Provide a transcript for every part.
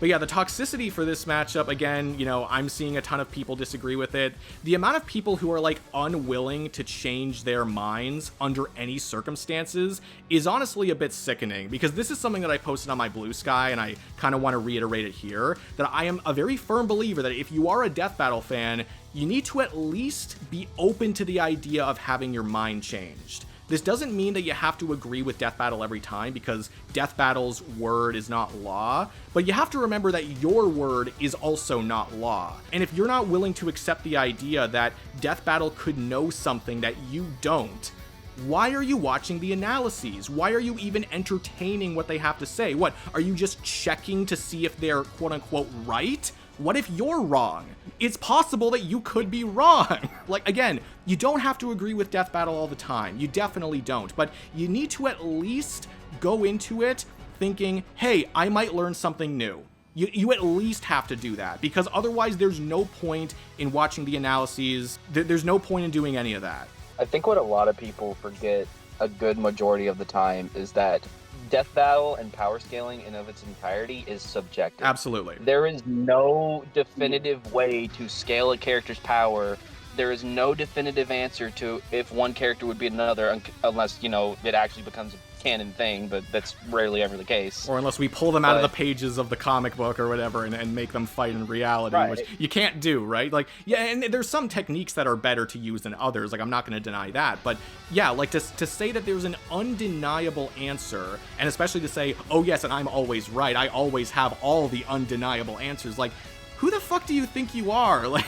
But yeah, the toxicity for this matchup, again, you know, I'm seeing a ton of people disagree with it. The amount of people who are like unwilling to change their minds under any circumstances is honestly a bit sickening, because this is something that I posted on my Blue Sky, and I kind of want to reiterate it here, that I am a very firm believer that if you are a Death Battle fan, you need to at least be open to the idea of having your mind changed. This doesn't mean that you have to agree with Death Battle every time, because Death Battle's word is not law, but you have to remember that your word is also not law. And if you're not willing to accept the idea that Death Battle could know something that you don't, why are you watching the analyses? Why are you even entertaining what they have to say? What, are you just checking to see if they're quote-unquote right? What if you're wrong? It's possible that you could be wrong. Like, again, you don't have to agree with Death Battle all the time. You definitely don't. But you need to at least go into it thinking, hey, I might learn something new. You at least have to do that, because otherwise there's no point in watching the analyses. There's no point in doing any of that. I think what a lot of people forget a good majority of the time is that Death Battle and power scaling in of its entirety is subjective. Absolutely. There is no definitive way to scale a character's power. There is no definitive answer to if one character would be another, unless, you know, it actually becomes a canon thing, but that's rarely ever the case. Or unless we pull them out of the pages of the comic book or whatever and make them fight in reality, right, which you can't do, right? Like, yeah, and there's some techniques that are better to use than others, like, I'm not going to deny that, but yeah, like, to say that there's an undeniable answer, and especially to say, oh yes, and I'm always right, I always have all the undeniable answers, like, who the fuck do you think you are? Like,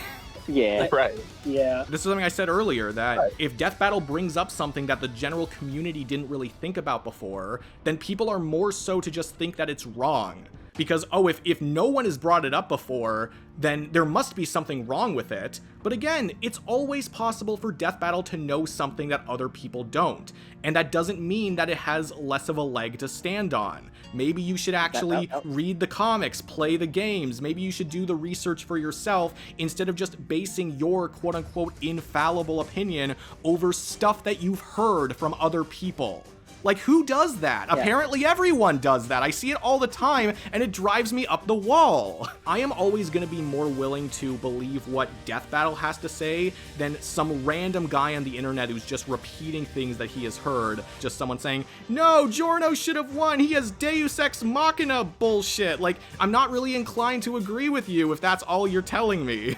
yeah. Right. Yeah. This is something I said earlier, that if Death Battle brings up something that the general community didn't really think about before, then people are more so to just think that it's wrong. Because, oh, if no one has brought it up before, then there must be something wrong with it. But again, it's always possible for Death Battle to know something that other people don't. And that doesn't mean that it has less of a leg to stand on. Maybe you should actually read the comics, play the games. Maybe you should do the research for yourself instead of just basing your quote-unquote infallible opinion over stuff that you've heard from other people. Like, who does that? Yeah. Apparently everyone does that. I see it all the time, and it drives me up the wall. I am always going to be more willing to believe what Death Battle has to say than some random guy on the internet who's just repeating things that he has heard. Just someone saying, no, Giorno should have won. He has Deus Ex Machina bullshit. Like, I'm not really inclined to agree with you if that's all you're telling me.